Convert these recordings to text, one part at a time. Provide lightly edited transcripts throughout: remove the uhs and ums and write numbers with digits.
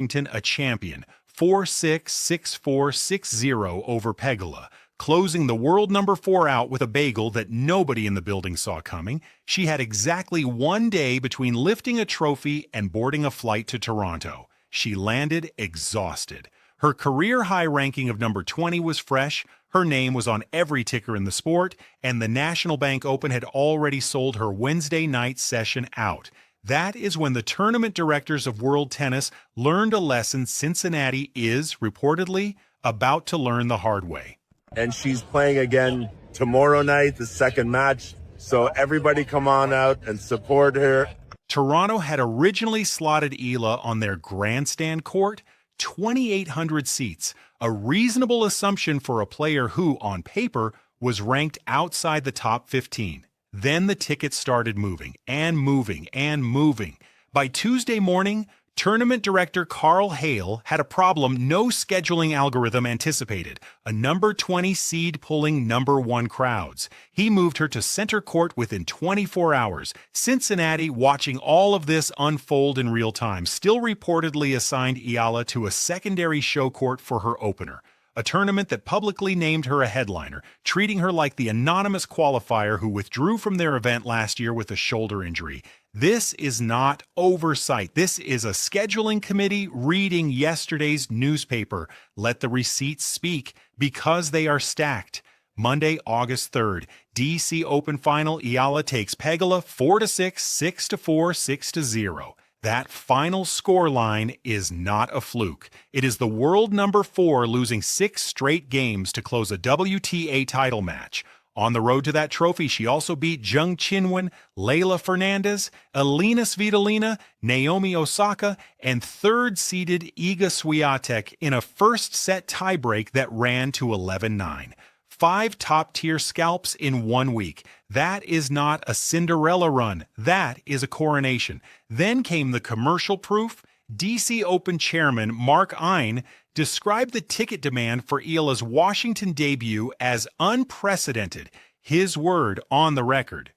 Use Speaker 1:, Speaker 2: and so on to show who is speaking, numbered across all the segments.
Speaker 1: A champion, 4-6, 6-4, 6-0 over Pegula, closing the world number 4 out with a bagel that nobody in the building saw coming. She had exactly 1 day between lifting a trophy and boarding a flight to Toronto. She landed exhausted. Her career high ranking of number 20 was fresh, her name was on every ticker in the sport, and the National Bank Open had already sold her Wednesday night session out. That is when the tournament directors of World Tennis learned a lesson Cincinnati is, reportedly, about to learn the hard way.
Speaker 2: And she's playing again tomorrow night, the second match. So everybody come on out and support her.
Speaker 1: Toronto had originally slotted Eala on their grandstand court, 2,800 seats, a reasonable assumption for a player who, on paper, was ranked outside the top 15. Then the tickets started moving and moving and moving. By Tuesday morning, tournament director Carl Hale had a problem no scheduling algorithm anticipated, a number 20 seed pulling number 1 crowds. He moved her to center court within 24 hours. Cincinnati, watching all of this unfold in real time, still reportedly assigned Eala to a secondary show court for her opener, a tournament that publicly named her a headliner, treating her like the anonymous qualifier who withdrew from their event last year with a shoulder injury. This is not oversight. This is a scheduling committee reading yesterday's newspaper. Let the receipts speak, because they are stacked. Monday, August 3rd, DC Open Final, Eala takes Pegula 4-6, 6-4, 6-0. That final scoreline is not a fluke. It is the world number 4 losing 6 straight games to close a WTA title match. On the road to that trophy, she also beat Zheng Qinwen, Leylah Fernandez, Elina Svitolina, Naomi Osaka, and third-seeded Iga Swiatek in a first-set tiebreak that ran to 11-9. 5 top-tier scalps in 1 week. That is not a Cinderella run. That is a coronation. Then came the commercial proof. DC Open chairman Mark Ein described the ticket demand for Eala's Washington debut as unprecedented, his word on the record.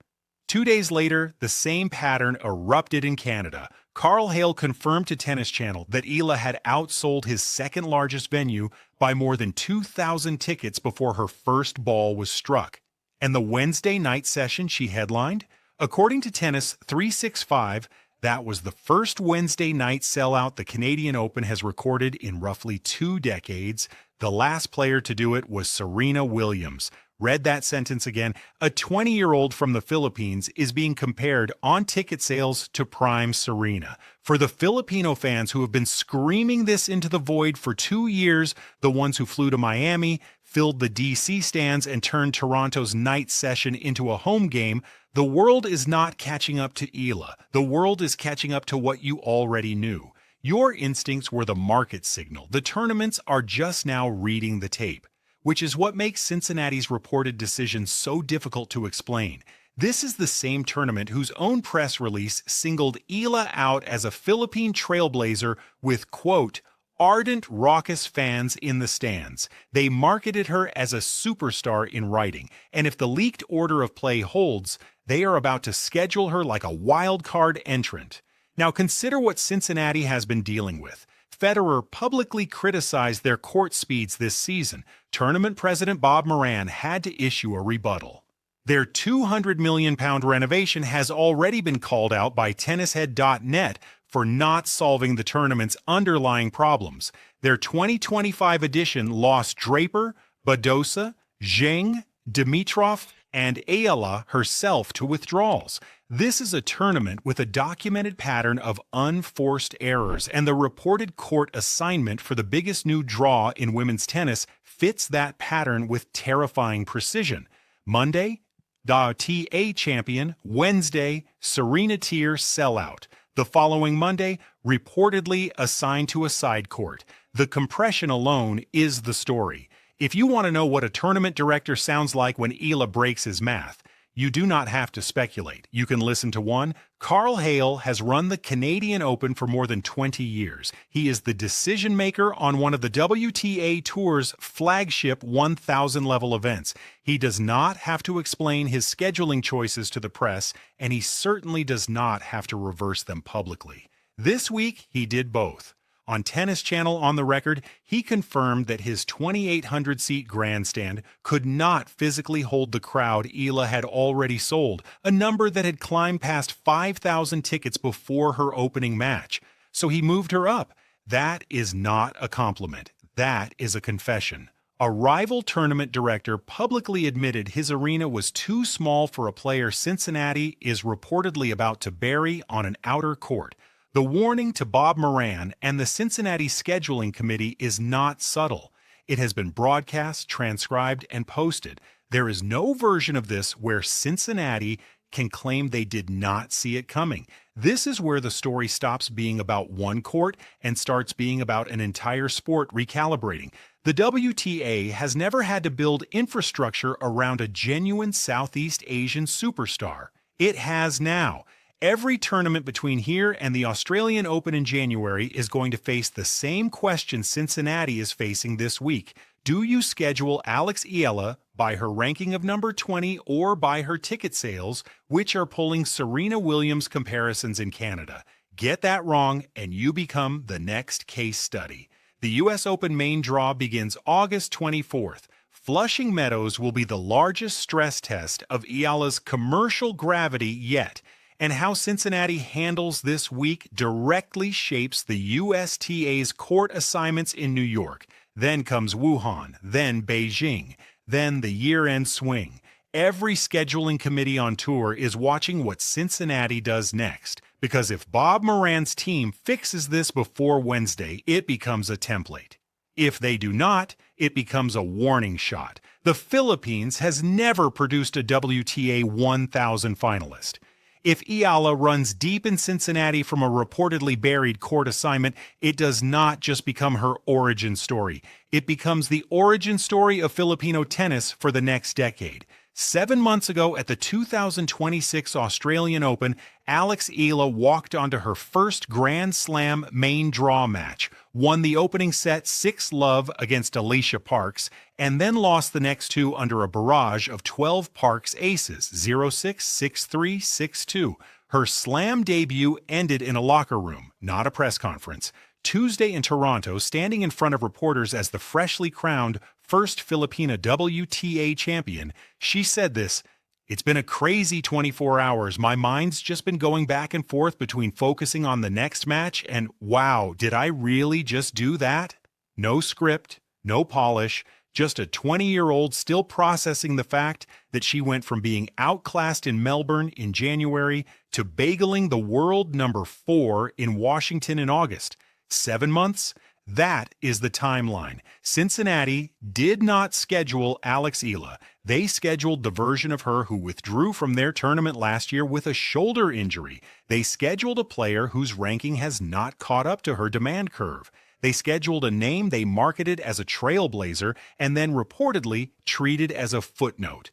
Speaker 1: 2 days later, the same pattern erupted in Canada. Carl Hale confirmed to Tennis Channel that Eala had outsold his second-largest venue by more than 2,000 tickets before her first ball was struck. And the Wednesday night session she headlined? According to Tennis 365, that was the first Wednesday night sellout the Canadian Open has recorded in roughly 2 decades. The last player to do it was Serena Williams. Read that sentence again. A 20-year-old from the Philippines is being compared on ticket sales to prime Serena. For the Filipino fans who have been screaming this into the void for 2 years, the ones who flew to Miami, filled the DC stands, and turned Toronto's night session into a home game, the world is not catching up to Eala. The world is catching up to what you already knew. Your instincts were the market signal. The tournaments are just now reading the tape, which is what makes Cincinnati's reported decision so difficult to explain. This is the same tournament whose own press release singled Eala out as a Philippine trailblazer with, quote, ardent, raucous fans in the stands. They marketed her as a superstar in writing, and if the leaked order of play holds, they are about to schedule her like a wild card entrant. Now consider what Cincinnati has been dealing with. Federer publicly criticized their court speeds this season. Tournament president Bob Moran had to issue a rebuttal. Their £200 million renovation has already been called out by tennishead.net for not solving the tournament's underlying problems. Their 2025 edition lost Draper, Badosa, Zheng, Dimitrov, and Eala herself to withdrawals. This is a tournament with a documented pattern of unforced errors, and the reported court assignment for the biggest new draw in women's tennis fits that pattern with terrifying precision. Monday, TA champion. Wednesday, Serena tier sellout. The following Monday, reportedly assigned to a side court. The compression alone is the story. If you want to know what a tournament director sounds like when Eala breaks his math, you do not have to speculate. You can listen to one. Carl Hale has run the Canadian Open for more than 20 years. He is the decision maker on one of the WTA Tour's flagship 1,000-level events. He does not have to explain his scheduling choices to the press, and he certainly does not have to reverse them publicly. This week, he did both. On Tennis Channel on the Record, he confirmed that his 2,800-seat grandstand could not physically hold the crowd Eala had already sold, a number that had climbed past 5,000 tickets before her opening match. So he moved her up. That is not a compliment. That is a confession. A rival tournament director publicly admitted his arena was too small for a player Cincinnati is reportedly about to bury on an outer court. The warning to Bob Moran and the Cincinnati Scheduling Committee is not subtle. It has been broadcast, transcribed, and posted. There is no version of this where Cincinnati can claim they did not see it coming. This is where the story stops being about one court and starts being about an entire sport recalibrating. The WTA has never had to build infrastructure around a genuine Southeast Asian superstar. It has now. Every tournament between here and the Australian Open in January is going to face the same question Cincinnati is facing this week. Do you schedule Alex Eala by her ranking of number 20 or by her ticket sales, which are pulling Serena Williams comparisons in Canada? Get that wrong and you become the next case study. The U.S. Open main draw begins August 24th. Flushing Meadows will be the largest stress test of Eala's commercial gravity yet. And how Cincinnati handles this week directly shapes the USTA's court assignments in New York. Then comes Wuhan, then Beijing, then the year-end swing. Every scheduling committee on tour is watching what Cincinnati does next, because if Bob Moran's team fixes this before Wednesday, it becomes a template. If they do not, it becomes a warning shot. The Philippines has never produced a WTA 1000 finalist. If Eala runs deep in Cincinnati from a reportedly buried court assignment, it does not just become her origin story. It becomes the origin story of Filipino tennis for the next decade. 7 months ago at the 2026 Australian Open, Alex Eala walked onto her first Grand Slam main draw match, won the opening set 6-love against Alicia Parks, and then lost the next two under a barrage of 12 Parks aces, 0-6, 6-3, 6-2. Her slam debut ended in a locker room, not a press conference. Tuesday in Toronto, standing in front of reporters as the freshly crowned first Filipina WTA champion, she said this: "It's been a crazy 24 hours. My mind's just been going back and forth between focusing on the next match and, wow, did I really just do that?" No script, no polish, just a 20-year-old still processing the fact that she went from being outclassed in Melbourne in January to bageling the world number 4 in Washington in August. 7 months? That is the timeline. Cincinnati did not schedule Alex Eala. They scheduled the version of her who withdrew from their tournament last year with a shoulder injury. They scheduled a player whose ranking has not caught up to her demand curve. They scheduled a name they marketed as a trailblazer and then reportedly treated as a footnote.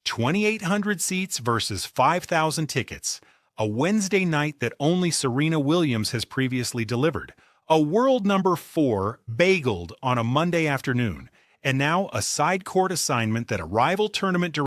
Speaker 1: 2,800 seats versus 5,000 tickets. A Wednesday night that only Serena Williams has previously delivered. A world number 4 bageled on a Monday afternoon. And now a side court assignment that a rival tournament director